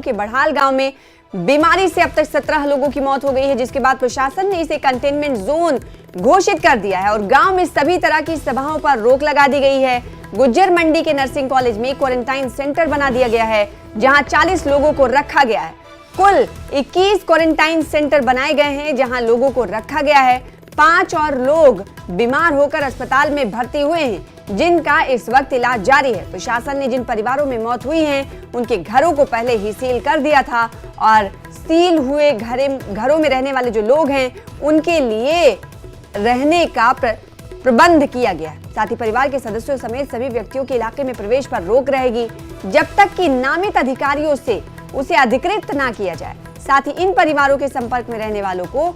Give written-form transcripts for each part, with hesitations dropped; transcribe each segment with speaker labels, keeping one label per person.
Speaker 1: के बढ़ाल गांव में बीमारी से अब तक 17 लोगों की मौत हो गई है, जिसके बाद प्रशासन ने इसे कंटेनमेंट जोन घोषित कर दिया है और गांव में सभी तरह की सभाओं पर रोक लगा दी गई है। गुज्जर मंडी के नर्सिंग कॉलेज में क्वारंटाइन सेंटर बना दिया गया है, जहां 40 लोगों को रखा गया है। कुल 21 क्वारंटाइन सेंटर बनाए गए हैं, जहां लोगों को रखा गया है। 5 और लोग बीमार होकर अस्पताल में भर्ती हुए हैं, जिनका इस वक्त इलाज जारी है। प्रशासन ने जिन परिवारों में मौत हुई है, उनके घरों को पहले ही सील कर दिया था और सील हुए घरों में रहने वाले जो लोग हैं, उनके लिए रहने का प्रबंध किया गया। साथ ही परिवार के सदस्यों समेत सभी व्यक्तियों के इलाके में प्रवेश पर रोक रहेगी, जब तक कि नामित अधिकारियों से उसे अधिकृत ना किया जाए। साथ ही इन परिवारों के संपर्क में रहने वालों को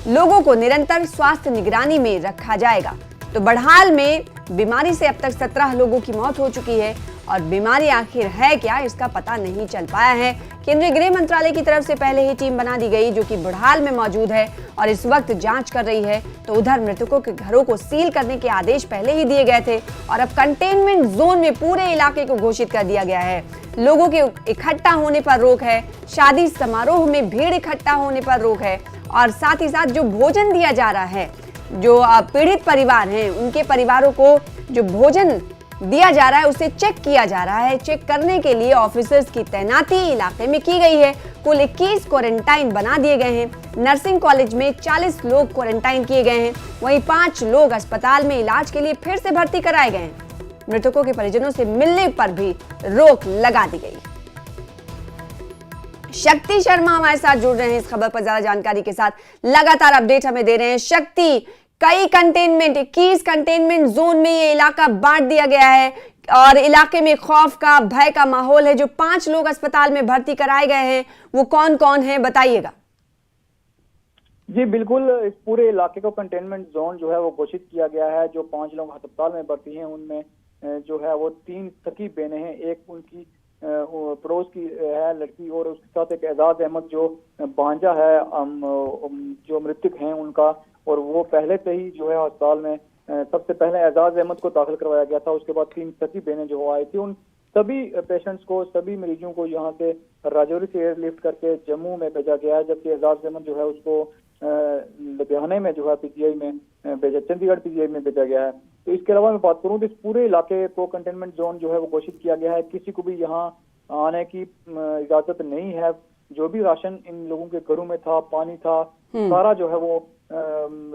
Speaker 1: लोगों को निरंतर स्वास्थ्य निगरानी में रखा जाएगा। तो बढ़ाल में बीमारी से अब तक 17 लोगों की मौत हो चुकी है और बीमारी आखिर है क्या, इसका पता नहीं चल पाया है। केंद्रीय गृह मंत्रालय की तरफ से पहले ही टीम बना दी गई, जो कि बढ़ाल में मौजूद है और इस वक्त जांच कर रही है। तो उधर मृतकों के घरों को सील करने के आदेश पहले ही दिए गए थे और अब कंटेनमेंट जोन में पूरे इलाके को घोषित कर दिया गया है। लोगों के इकट्ठा होने पर रोक है, शादी समारोह में भीड़ इकट्ठा होने पर रोक है और साथ ही साथ जो भोजन दिया जा रहा है, जो पीड़ित परिवार हैं, उनके परिवारों को जो भोजन दिया जा रहा है उसे चेक किया जा रहा है। चेक करने के लिए ऑफिसर्स की तैनाती इलाके में की गई है। कुल 21 क्वारंटाइन बना दिए गए हैं। नर्सिंग कॉलेज में 40 लोग क्वारंटाइन किए गए हैं, वहीं 5 लोग अस्पताल में इलाज के लिए फिर से भर्ती कराए गए हैं। मृतकों के परिजनों से मिलने पर भी रोक लगा दी गई। शक्ति शर्मा हमारे साथ जुड़ रहे हैं इस खबर पर ज्यादा जानकारी के साथ, लगातार अपडेट हमें दे रहे हैं। शक्ति, कई कंटेनमेंट 21 कंटेनमेंट जोन में ये इलाका बांट दिया गया है और इलाके में खौफ का, भय का माहौल है। जो 5 लोग अस्पताल में भर्ती कराए गए हैं, वो कौन कौन है, बताइएगा।
Speaker 2: जी बिल्कुल, इस पूरे इलाके को कंटेनमेंट जोन जो है वो घोषित किया गया है। जो 5 लोग अस्पताल में भर्ती हैं, उनमें जो है वो 3 सकी बहनें हैं। एक उनकी पड़ोस की है लड़की और उसके साथ एक एजाज अहमद जो भांजा है जो मृतक हैं उनका, और वो पहले से ही जो है अस्पताल में सबसे पहले एजाज अहमद को दाखिल करवाया गया था। उसके बाद 3 सकी बहनें जो आई थी, उन सभी पेशेंट्स को, सभी मरीजों को यहाँ से राजौरी से एयरलिफ्ट करके जम्मू में भेजा गया है, जबकि एजाज अहमद जो है उसको लुधियाना में जो है पीजीआई में भेजा, चंडीगढ़ पीजीआई में भेजा गया है। तो इसके अलावा मैं बात करूँ तो इस पूरे इलाके को कंटेनमेंट जोन जो है वो घोषित किया गया है। किसी को भी यहाँ आने की इजाजत नहीं है। जो भी राशन इन लोगों के घरों में था, पानी था, सारा जो है वो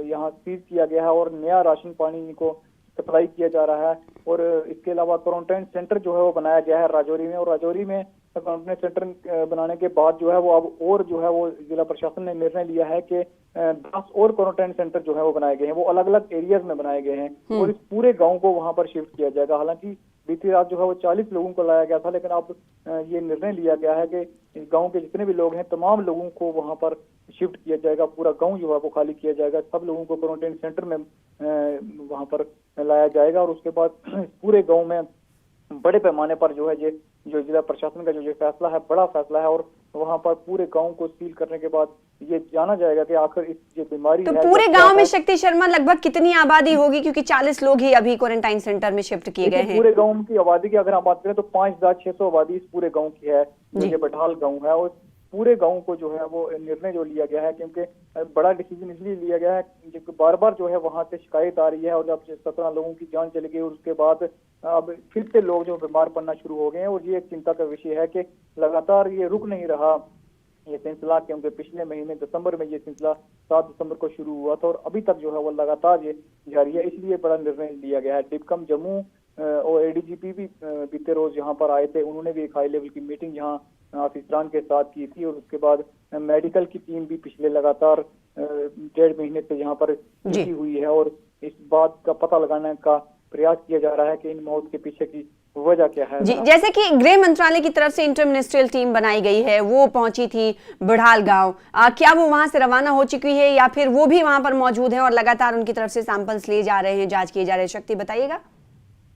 Speaker 2: यहाँ सीज किया गया है और नया राशन पानी इनको सप्लाई किया जा रहा है। और इसके अलावा क्वारंटाइन सेंटर जो है वो बनाया गया है राजौरी में, और राजौरी में क्वारंटाइन सेंटर बनाने के बाद जो है वो अब और जो है वो जिला प्रशासन ने निर्णय लिया है कि 10 और क्वारंटाइन सेंटर जो है वो बनाए गए हैं। वो अलग अलग एरियाज में बनाए गए हैं और इस पूरे गांव को वहां पर शिफ्ट किया जाएगा। हालांकि बीती रात जो है वो 40 लोगों को लाया गया था, लेकिन अब ये निर्णय लिया गया है कि इस गांव के जितने भी लोग हैं, तमाम लोगों को वहां पर शिफ्ट किया जाएगा। पूरा गांव जो है वो खाली किया जाएगा। सब लोगों को क्वारंटाइन सेंटर में वहां पर लाया जाएगा और उसके बाद पूरे गांव में बड़े पैमाने पर जो है ये जो जिला प्रशासन का जो फैसला है, बड़ा फैसला है, और वहां पर पूरे गांव को सील करने के बाद ये जाना जाएगा कि आखिर इस ये बीमारी
Speaker 1: तो
Speaker 2: है।
Speaker 1: पूरे गांव में शक्ति शर्मा लगभग कितनी आबादी होगी, क्योंकि 40 लोग ही अभी क्वारंटाइन सेंटर में शिफ्ट किए गए हैं?
Speaker 2: पूरे गांव की आबादी की अगर हम बात करें तो 5600 आबादी इस पूरे गांव की है, जो ये बढ़ाल गांव है। और पूरे गांव को जो है वो निर्णय जो लिया गया है, क्योंकि बड़ा डिसीजन इसलिए लिया गया है क्योंकि बार बार जो है वहां से शिकायत आ रही है और जब 17 लोगों की जान चली गई और उसके बाद अब फिर से लोग जो बीमार पड़ना शुरू हो गए हैं। और ये एक चिंता का विषय है कि लगातार ये रुक नहीं रहा ये सिलसिला, क्योंकि पिछले महीने दिसंबर में ये सिलसिला 7 दिसंबर को शुरू हुआ था और अभी तक जो है वो लगातार ये जारी है। इसलिए बड़ा निर्णय लिया गया है। डिपकम जम्मू और एडीजीपी भी बीते रोज यहाँ पर आए थे। उन्होंने भी एक हाई लेवल की मीटिंग यहाँ अफसरान के साथ की थी और उसके बाद मेडिकल की टीम भी पिछले लगातार 1.5 महीने से यहाँ पर जुटी हुई है और इस बात का पता लगाने का प्रयास किया जा रहा है कि इन मौत के पीछे की वजह क्या है।
Speaker 1: जी, जैसे कि गृह मंत्रालय की तरफ से इंटर मिनिस्ट्रियल टीम बनाई गई है, वो पहुंची थी बढ़ाल गांव, क्या वो वहां से रवाना हो चुकी है या फिर वो भी वहां पर मौजूद है और लगातार उनकी तरफ से सैंपल्स लिए जा रहे हैं, जांच किए जा रहे हैं? शक्ति बताइएगा।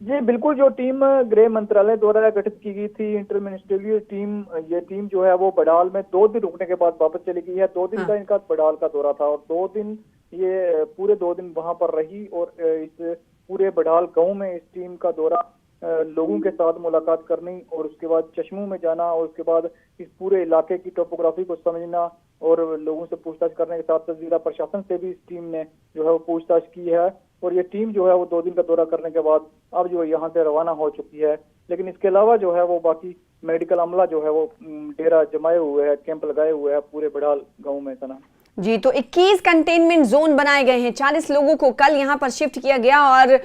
Speaker 2: जी बिल्कुल, जो टीम गृह मंत्रालय द्वारा गठित की गई थी इंटर मिनिस्ट्रियल टीम, ये टीम जो है वो बढ़ाल में 2 दिन रुकने के बाद वापस चली गई है। 2 दिन का इनका बढ़ाल का दौरा था और 2 दिन ये पूरे 2 दिन वहां पर रही और इस पूरे बढ़ाल गांव में इस टीम का दौरा लोगों के साथ मुलाकात करनी और उसके बाद चश्मों में जाना और उसके बाद इस पूरे इलाके की टोपोग्राफी को समझना और लोगों से पूछताछ करने के साथ साथ जिला प्रशासन से भी इस टीम ने जो है वो पूछताछ की है। और ये टीम जो है वो 2 दिन का दौरा करने के बाद अब जो है यहाँ से रवाना हो चुकी है। लेकिन इसके अलावा जो है वो बाकी मेडिकल अमला जो है वो डेरा जमाए हुए है, कैंप लगाए हुए है पूरे बड़ाल गाँव में। सना
Speaker 1: जी, तो 21 कंटेनमेंट जोन बनाए गए हैं, 40 लोगों को कल यहां पर शिफ्ट किया गया और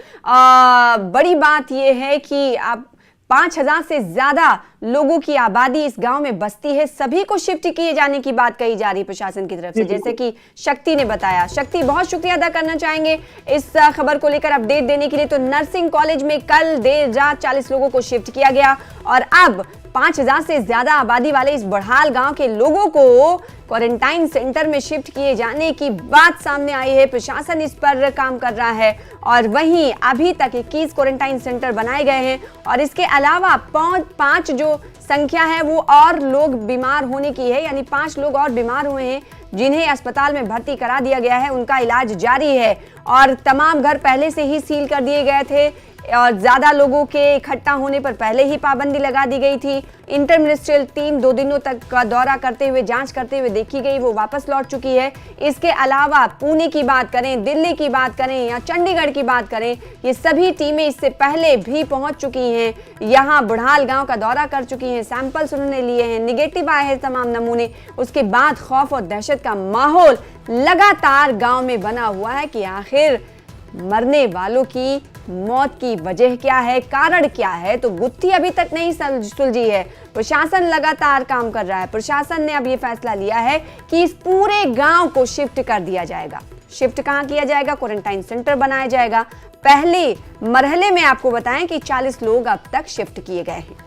Speaker 1: बड़ी बात यह है कि अब 5000 से ज्यादा लोगों की आबादी इस गांव में बसती है। सभी को शिफ्ट किए जाने की बात कही जा रही है प्रशासन की तरफ से, जैसे कि शक्ति ने बताया। शक्ति, बहुत शुक्रिया अदा करना चाहेंगे इस खबर को लेकर अपडेट देने के लिए। तो नर्सिंग कॉलेज में कल देर रात 40 लोगों को शिफ्ट किया गया और अब 5000 से ज्यादा आबादी वाले इस बड़हाल गांव के लोगों को क्वारंटाइन सेंटर में शिफ्ट किए जाने की बात सामने आई है। प्रशासन इस पर काम कर रहा है और वहीं अभी तक 21 क्वारंटाइन सेंटर बनाए गए हैं और इसके अलावा 5 जो संख्या है वो और लोग बीमार होने की है, यानी 5 लोग और बीमार हुए हैं जिन्हें अस्पताल में भर्ती करा दिया गया है। उनका इलाज जारी है और तमाम घर पहले से ही सील कर दिए गए थे और ज्यादा लोगों के इकट्ठा होने पर पहले ही पाबंदी लगा दी गई थी। इंटर मिनिस्ट्रियल टीम 2 दिनों तक का दौरा करते हुए, जांच करते हुए देखी गई, वो वापस लौट चुकी है। इसके अलावा पुणे की बात करें, दिल्ली की बात करें या चंडीगढ़ की बात करें, ये सभी टीमें इससे पहले भी पहुंच चुकी हैं, यहाँ बुढ़ाल गांव का दौरा कर चुकी हैं, सैंपल्स उन्होंने लिए हैं, निगेटिव आए हैं तमाम नमूने। उसके बाद खौफ और दहशत का माहौल लगातार गांव में बना हुआ है कि आखिर मरने वालों की मौत की वजह क्या है, कारण क्या है, तो गुत्थी अभी तक नहीं सुलझी है। प्रशासन लगातार काम कर रहा है। प्रशासन ने अब ये फैसला लिया है कि इस पूरे गांव को शिफ्ट कर दिया जाएगा। शिफ्ट कहां किया जाएगा? क्वारंटाइन सेंटर बनाया जाएगा। पहले मरहले में आपको बताएं कि 40 लोग अब तक शिफ्ट किए गए हैं।